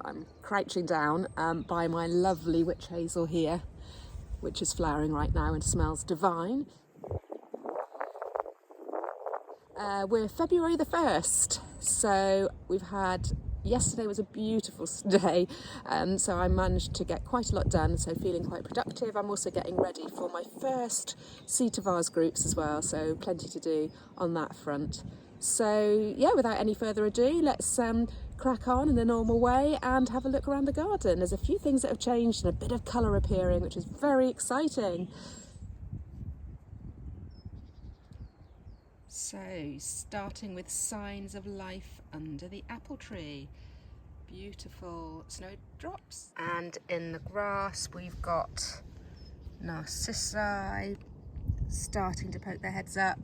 I'm crouching down by my lovely witch hazel here, which is flowering right now and smells divine. We're February the 1st, so we've had, yesterday was a beautiful day, so I managed to get quite a lot done, so feeling quite productive. I'm also getting ready for my first seed to vase groups as well, so plenty to do on that front. So yeah, without any further ado, let's crack on in the normal way and have a look around the garden. There's a few things that have changed and a bit of colour appearing, which is very exciting. So, starting with signs of life under the apple tree. Beautiful snowdrops. And in the grass we've got narcissi starting to poke their heads up.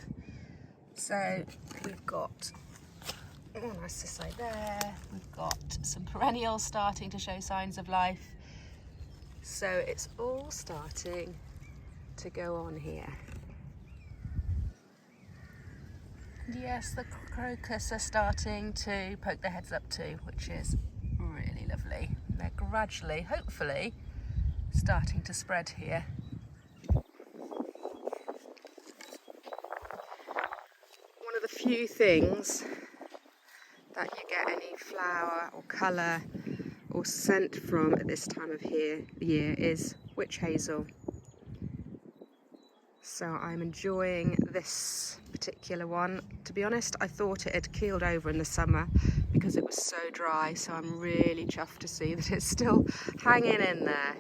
So we've got narcissi there. We've got some perennials starting to show signs of life. So it's all starting to go on here. Yes, the crocus are starting to poke their heads up too, which is really lovely. They're gradually, hopefully, starting to spread here. One of the few things that you get any flower or colour or scent from at this time of year is witch hazel. So I'm enjoying this particular one. To be honest, I thought it had keeled over in the summer because it was so dry, so I'm really chuffed to see that it's still hanging in there.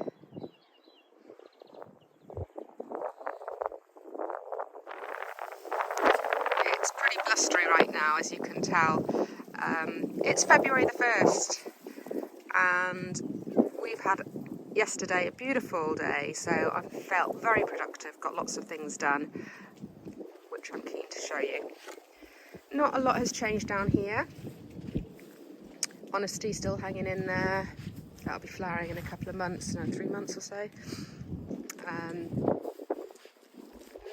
It's pretty blustery right now, as you can tell. It's February the 1st and we've had yesterday a beautiful day, so I felt very productive, got lots of things done, which I'm keen to show you. Not a lot has changed down here. Honesty still hanging in there. That'll be flowering in a couple of months, 3 months or so.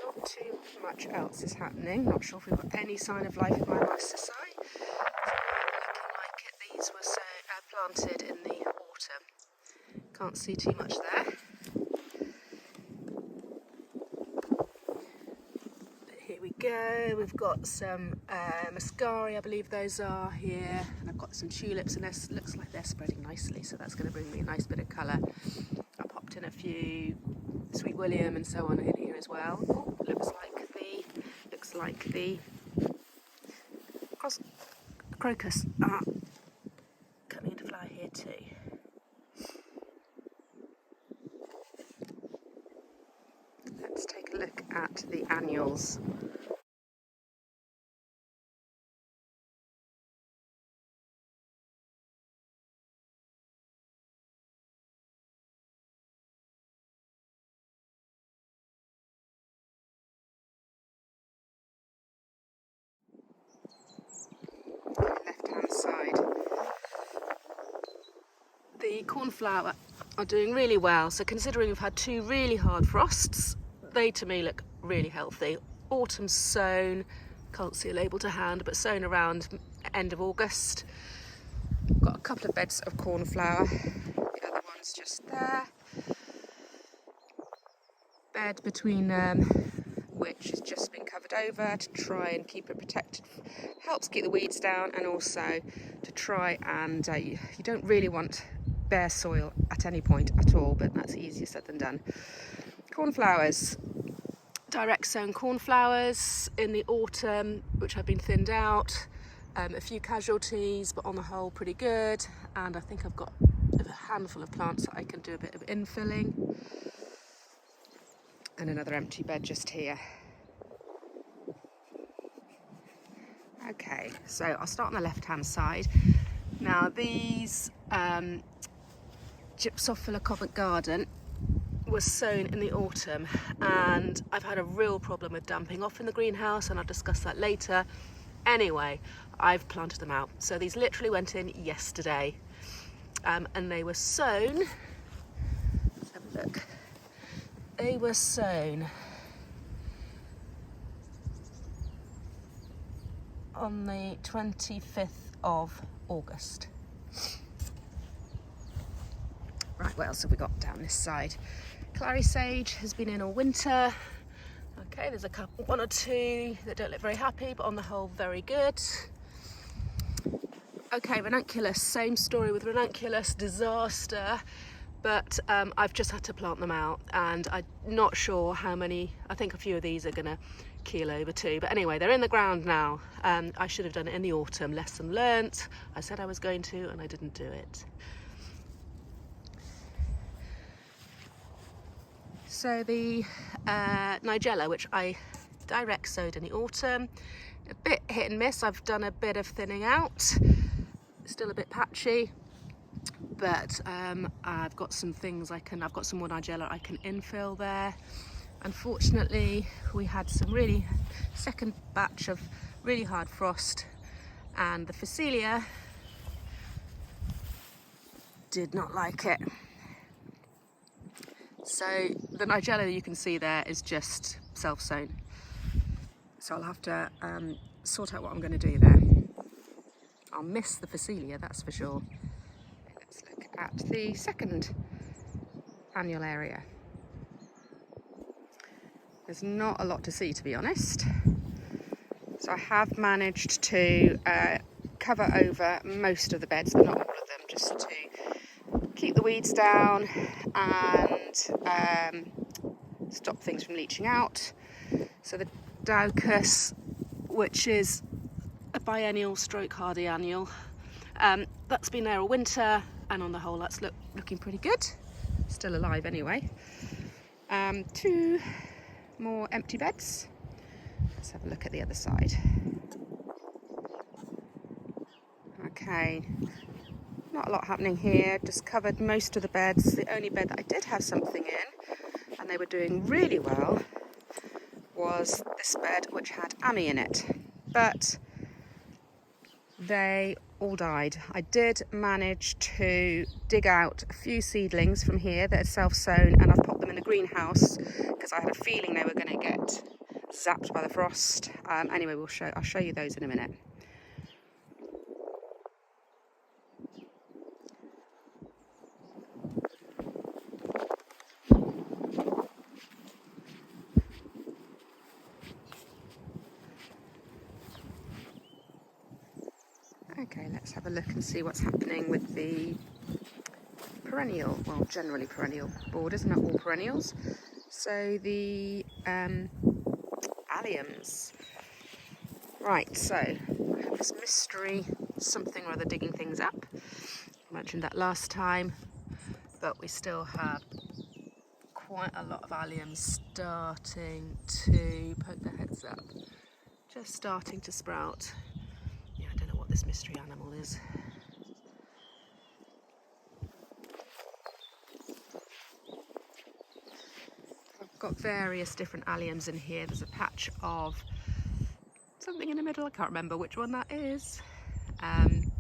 Not too much else is happening. Not sure if we've got any sign of life in my narcissi. Looking like these were planted in the autumn. Can't see too much there. But here we go. We've got some muscari, I believe those are here, and I've got some tulips, and this looks like they're spreading nicely, so that's going to bring me a nice bit of colour. I popped in a few sweet william and so on in here as well. Oh, looks like the crocus are coming into flower here too. Let's take a look at the annuals. Left-hand side. The cornflower are doing really well, so considering we've had 2 really hard frosts, they to me look really healthy. Autumn's sown, can't see a label to hand, but sown around end of August. Got a couple of beds of cornflower, the other one's just there. Bed between which has just been covered over to try and keep it protected. Helps keep the weeds down, and also to try and, you don't really want bare soil at any point at all, but that's easier said than done. Cornflowers. Direct sown cornflowers in the autumn, which have been thinned out. A few casualties, but on the whole pretty good. And I think I've got a handful of plants that I can do a bit of infilling. And another empty bed just here. Okay, so I'll start on the left-hand side. Now these Gypsophila Covent Garden was sown in the autumn, and I've had a real problem with damping off in the greenhouse, and I'll discuss that later. Anyway, I've planted them out. So these literally went in yesterday, and they were sown, let's have a look. They were sown on the 25th of August. what else have we got down this side? Clary sage has been in all winter. Okay, there's a couple, one or two that don't look very happy, but on the whole very good. Okay, ranunculus, same story with ranunculus, disaster, but I've just had to plant them out, and I'm not sure how many. I think a few of these are gonna keel over too, but anyway, they're in the ground now. I should have done it in the autumn. Lesson learnt. I said I was going to, and I didn't do it. So the Nigella, which I direct sowed in the autumn, a bit hit and miss. I've done a bit of thinning out, still a bit patchy, but I've got some things I've got some more Nigella I can infill there. Unfortunately, we had some second batch of really hard frost, and the Phacelia did not like it. So the Nigella you can see there is just self-sown. So I'll have to sort out what I'm going to do there. I'll miss the Phacelia, that's for sure. Let's look at the second annual area. There's not a lot to see, to be honest. So I have managed to cover over most of the beds, but not all of them, just to keep the weeds down and stop things from leaching out. So the Daucus, which is a biennial stroke hardy annual, that's been there all winter, and on the whole that's looking pretty good. Still alive anyway. 2 more empty beds. Let's have a look at the other side. Okay, not a lot happening here, just covered most of the beds. The only bed that I did have something in, and they were doing really well, was this bed which had Ami in it, but they all died. I did manage to dig out a few seedlings from here that are self-sown, and I've popped them in a greenhouse because I had a feeling they were going to get zapped by the frost. Anyway, I'll show you those in a minute. Okay, let's have a look and see what's happening with the perennial, well, generally perennial borders, not all perennials. So the alliums. Right, so I have this mystery something or other digging things up. I mentioned that last time, but we still have quite a lot of alliums starting to poke their heads up, just starting to sprout. Yeah, I don't know what this mystery animal is. I've got various different alliums in here. There's a patch of something in the middle, I can't remember which one that is. And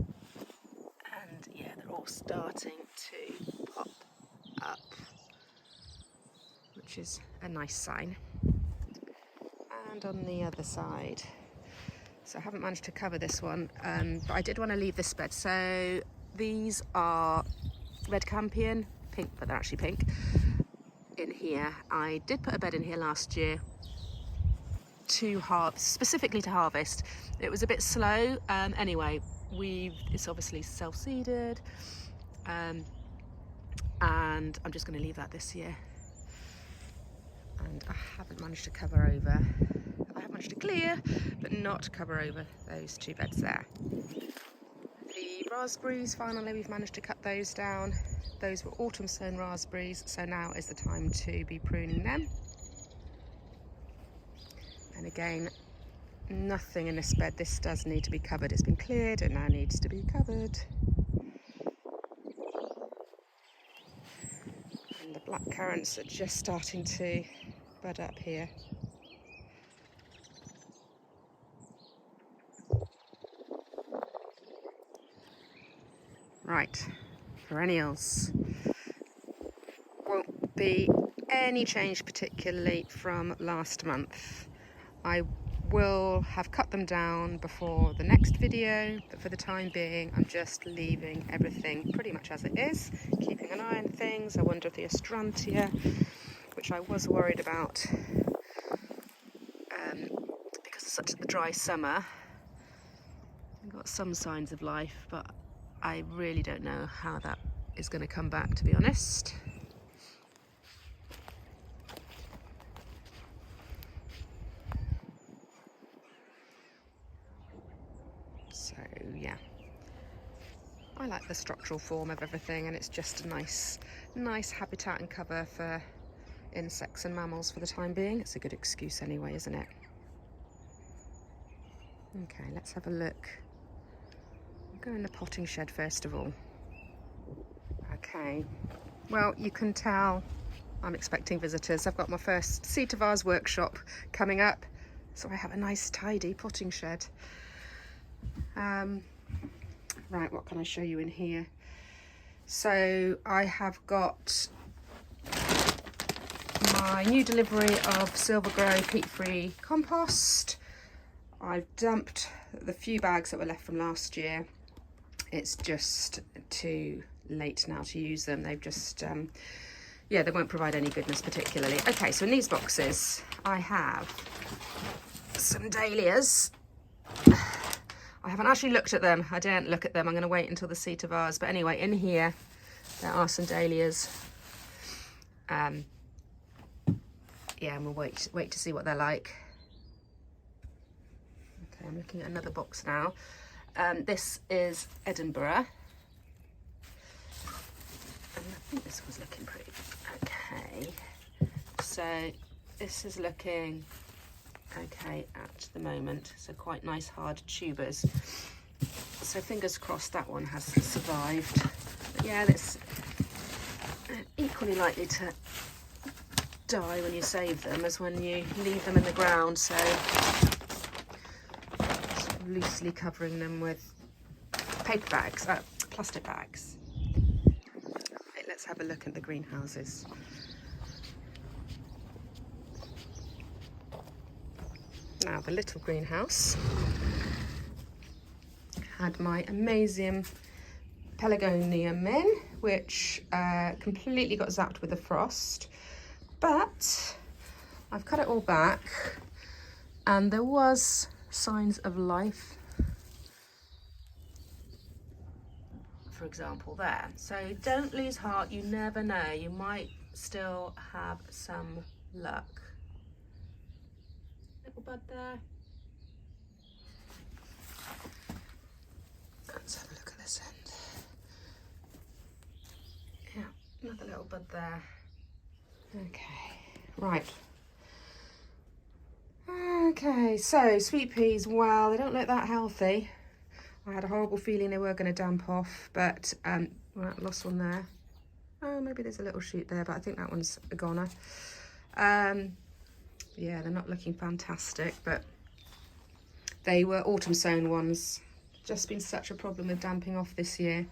yeah, they're all starting to pop up, which is a nice sign. And on the other side, so I haven't managed to cover this one, but I did want to leave this bed. So these are red campion, pink, but they're actually pink in here. I did put a bed in here last year specifically to harvest. It was a bit slow. Anyway, it's obviously self-seeded, and I'm just going to leave that this year. And I haven't managed to cover over. I have managed to clear, but not cover over those 2 beds there. The raspberries, finally we've managed to cut those down. Those were autumn sown raspberries, so now is the time to be pruning them. And again, nothing in this bed. This does need to be covered. It's been cleared and now needs to be covered. And the black currants are just starting to bud up here. Right, perennials. Won't be any change particularly from last month. I will have cut them down before the next video, but for the time being I'm just leaving everything pretty much as it is, keeping an eye on things. I wonder if the astrantia, which I was worried about because it's such a dry summer, I've got some signs of life, but I really don't know how that is going to come back, to be honest. So yeah, I like the structural form of everything, and it's just a nice habitat and cover for insects and mammals for the time being. It's a good excuse anyway, isn't it? Okay, let's have a look. I'll go in the potting shed first of all. Okay, well, you can tell I'm expecting visitors. I've got my first seed to vase workshop coming up, so I have a nice tidy potting shed. Right, what can I show you in here? So I have got my new delivery of Silver Grow peat-free compost. I've dumped the few bags that were left from last year. It's just too late now to use them. They've just, yeah, they won't provide any goodness particularly. Okay, so in these boxes I have some dahlias. I haven't actually looked at them. I didn't look at them. I'm going to wait until the seed to vase. But anyway, in here there are some dahlias. Yeah, and we'll wait to see what they're like. Okay, I'm looking at another box now. This is Edinburgh. And I think this was looking pretty okay. So this is looking okay at the moment, so quite nice hard tubers, so fingers crossed that one has survived. But yeah, that's equally likely to die when you save them as when you leave them in the ground, so just loosely covering them with paper bags, plastic bags. Right, let's have a look at the greenhouses. Now, the little greenhouse had my amazing pelargonium in, which completely got zapped with the frost, but I've cut it all back and there was signs of life, for example there. So don't lose heart, you never know, you might still have some luck. Little bud there. Let's have a look at this end. Yeah, another little bud there. Okay, right. Okay, so sweet peas, well, they don't look that healthy. I had a horrible feeling they were going to damp off, but well, I lost one there. Oh, maybe there's a little shoot there, but I think that one's a goner. Yeah, they're not looking fantastic, but they were autumn sown ones. Just been such a problem with damping off this year.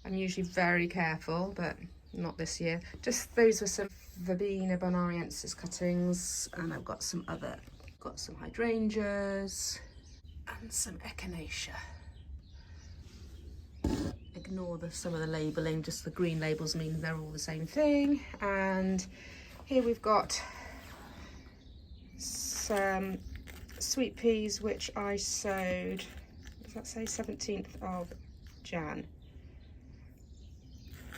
I'm usually very careful, but not this year. Just those were some Verbena bonariensis cuttings, and I've got some hydrangeas and some echinacea. Ignore some of the labelling, just the green labels mean they're all the same thing. And here we've got some sweet peas which I sowed, does that say 17th of Jan?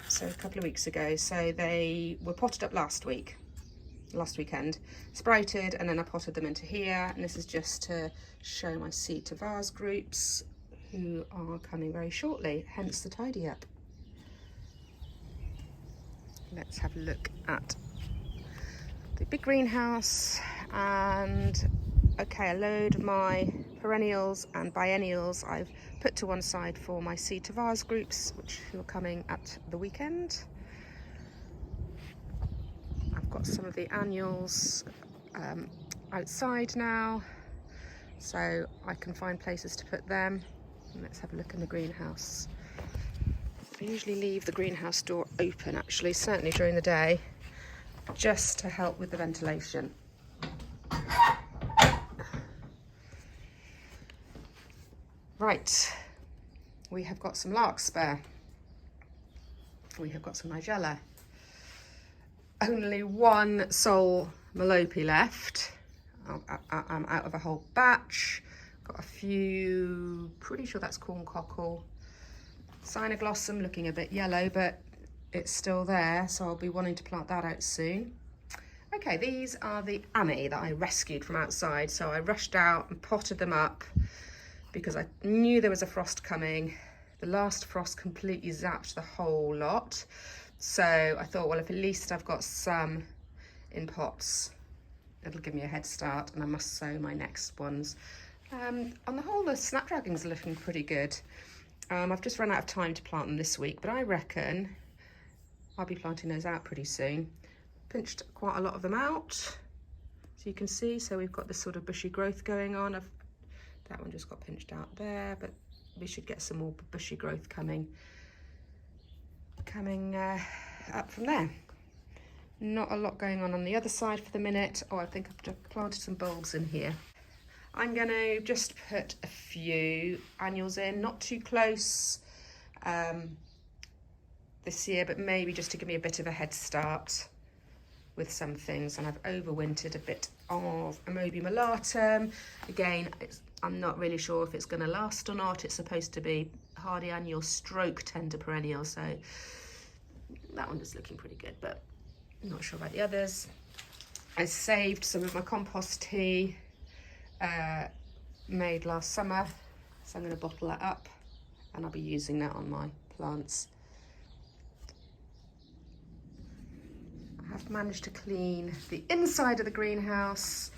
So a couple of weeks ago. So they were potted up last weekend, sprouted, and then I potted them into here, and this is just to show my seed to vase groups who are coming very shortly, hence the tidy up. Let's have a look at the big greenhouse, and okay, a load of my perennials and biennials I've put to one side for my seed to vase groups, which are coming at the weekend. I've got some of the annuals outside now, so I can find places to put them. And let's have a look in the greenhouse. I usually leave the greenhouse door open, actually, certainly during the day, just to help with the ventilation. Right, we have got some larkspur. We have got some nigella. Only one sole melope left. I'm out of a whole batch. Got a few, pretty sure that's corn cockle. Cynoglossum looking a bit yellow, but it's still there, so I'll be wanting to plant that out soon. Okay, these are the Ami that I rescued from outside. So I rushed out and potted them up because I knew there was a frost coming. The last frost completely zapped the whole lot. So I thought, well, if at least I've got some in pots, it'll give me a head start, and I must sow my next ones. On the whole, the snapdragons are looking pretty good. I've just run out of time to plant them this week, but I reckon I'll be planting those out pretty soon. Pinched quite a lot of them out, so you can see. So we've got this sort of bushy growth going on. That one just got pinched out there, but we should get some more bushy growth coming up from there. Not a lot going on the other side for the minute. Oh, I think I've planted some bulbs in here. I'm going to just put a few annuals in, not too close this year, but maybe just to give me a bit of a head start with some things. And I've overwintered a bit of Amoebium alatum. Again, I'm not really sure if it's going to last or not. It's supposed to be hardy annual stroke tender perennial, so that one is looking pretty good, but I'm not sure about the others. I saved some of my compost tea made last summer, so I'm going to bottle that up and I'll be using that on my plants. I have managed to clean the inside of the greenhouse,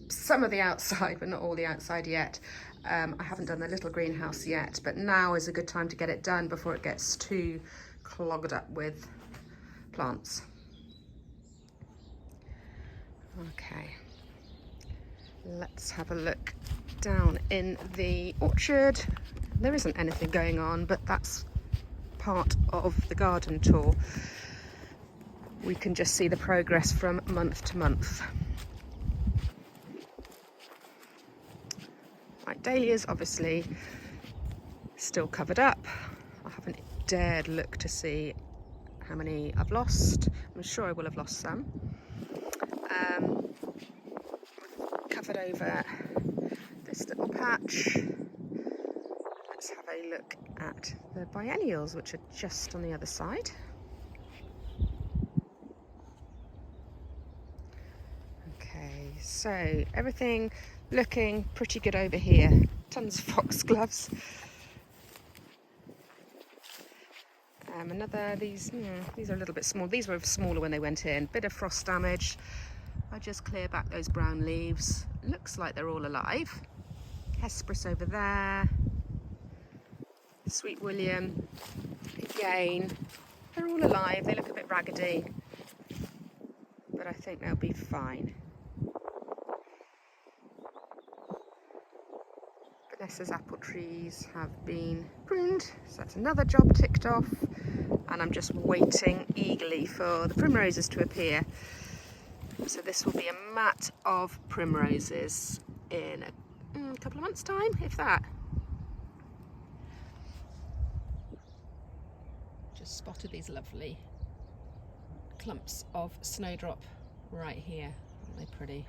some of the outside, but not all the outside yet. I haven't done the little greenhouse yet, but now is a good time to get it done before it gets too clogged up with plants. Okay, let's have a look down in the orchard. There isn't anything going on, but that's part of the garden tour. We can just see the progress from month to month. Like dahlias, obviously still covered up. I haven't dared look to see how many I've lost. I'm sure I will have lost some. Covered over this little patch. Let's have a look at the biennials, which are just on the other side. Okay, so everything looking pretty good over here. Tons of foxgloves. These are a little bit small. These were smaller when they went in. Bit of frost damage. I just clear back those brown leaves. Looks like they're all alive. Hesperus over there. Sweet William. Again, they're all alive. They look a bit raggedy, but I think they'll be fine. Vanessa's apple trees have been pruned, so that's another job ticked off, and I'm just waiting eagerly for the primroses to appear. So this will be a mat of primroses in a couple of months' time, if that. Just spotted these lovely clumps of snowdrop right here. Aren't they pretty?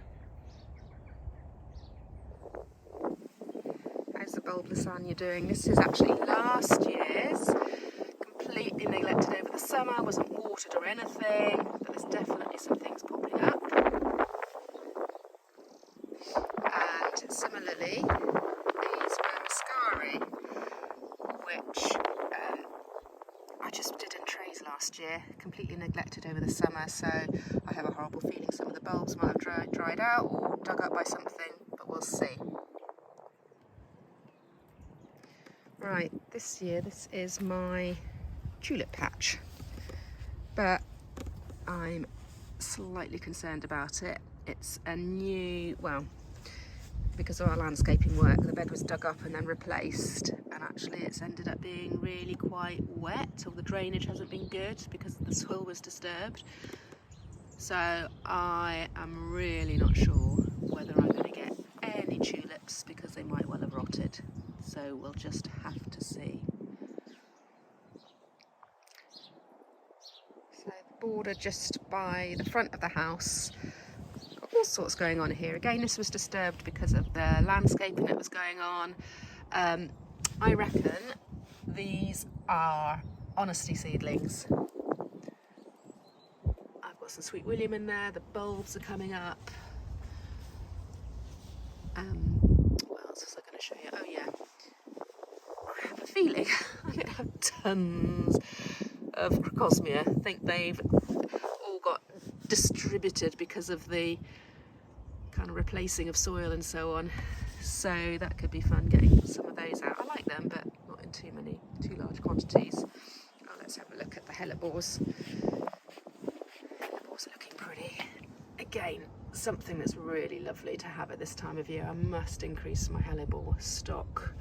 How's the bulb lasagna doing? This is actually last year's, completely neglected over the summer, wasn't watered or anything, but there's definitely some things popping up. And similarly, these were muscari, which I just did in trays last year, completely neglected over the summer, so I have a horrible feeling some of the bulbs might have dried out or dug up by something, but we'll see. Right, this year this is my tulip patch, but I'm slightly concerned about it. It's a new, well, because of our landscaping work, the bed was dug up and then replaced, and actually it's ended up being really quite wet, or the drainage hasn't been good because the soil was disturbed. So I am really not sure whether I'm going to get any tulips because they might well have rotted. so we'll just have to see. So the border just by the front of the house, got all sorts going on here. Again, this was disturbed because of the landscaping that was going on. I reckon these are honesty seedlings. I've got some Sweet William in there, the bulbs are coming up. What else was I going to show you? Oh yeah, I have a feeling I'm going to have tons of crocosmia. I think they've all got distributed because of the kind of replacing of soil and so on. So that could be fun, getting some of those out. I like them, but not in too large quantities. Oh, let's have a look at the hellebores. Hellebores are looking pretty. Again, something that's really lovely to have at this time of year. I must increase my hellebore stock.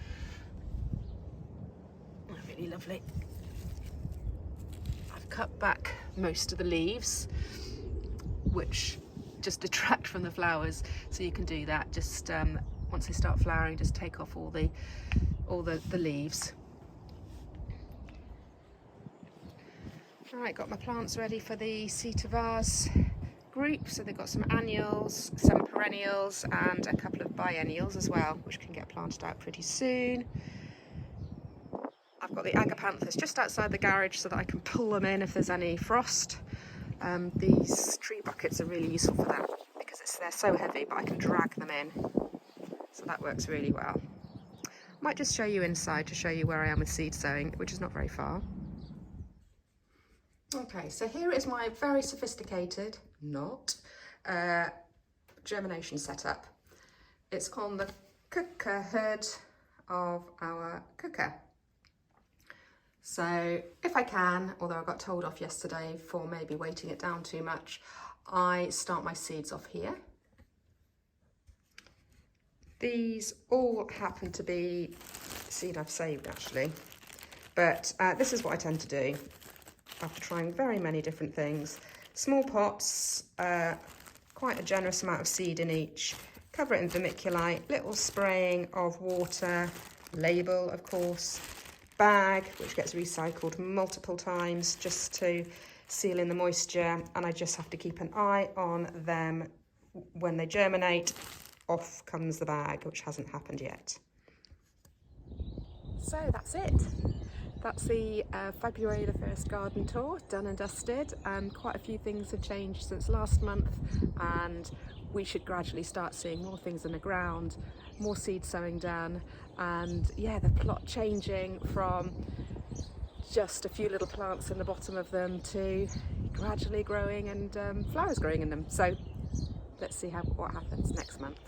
They're really lovely. I've cut back most of the leaves, which just detract from the flowers, so you can do that. Just once they start flowering, just take off all the leaves. All right, got my plants ready for the seed to vase group. So they've got some annuals, some perennials, and a couple of biennials as well, which can get planted out pretty soon. I've got the agapanthus just outside the garage so that I can pull them in if there's any frost. These tree buckets are really useful for that because they're so heavy, but I can drag them in. So that works really well. Might just show you inside to show you where I am with seed sowing, which is not very far. Okay, so here is my very sophisticated, germination setup. It's on the cooker hood of our cooker. So if I can, although I got told off yesterday for maybe weighting it down too much, I start my seeds off here. These all happen to be seed I've saved actually, but this is what I tend to do after trying very many different things. Small pots, quite a generous amount of seed in each, cover it in vermiculite, little spraying of water, label of course, bag which gets recycled multiple times just to seal in the moisture, and I just have to keep an eye on them. When they germinate, off comes the bag, which hasn't happened yet. So that's it. That's the February the 1st garden tour, done and dusted. Quite a few things have changed since last month, and we should gradually start seeing more things in the ground, more seed sowing done, and yeah, the plot changing from just a few little plants in the bottom of them to gradually growing and flowers growing in them. So let's see what happens next month.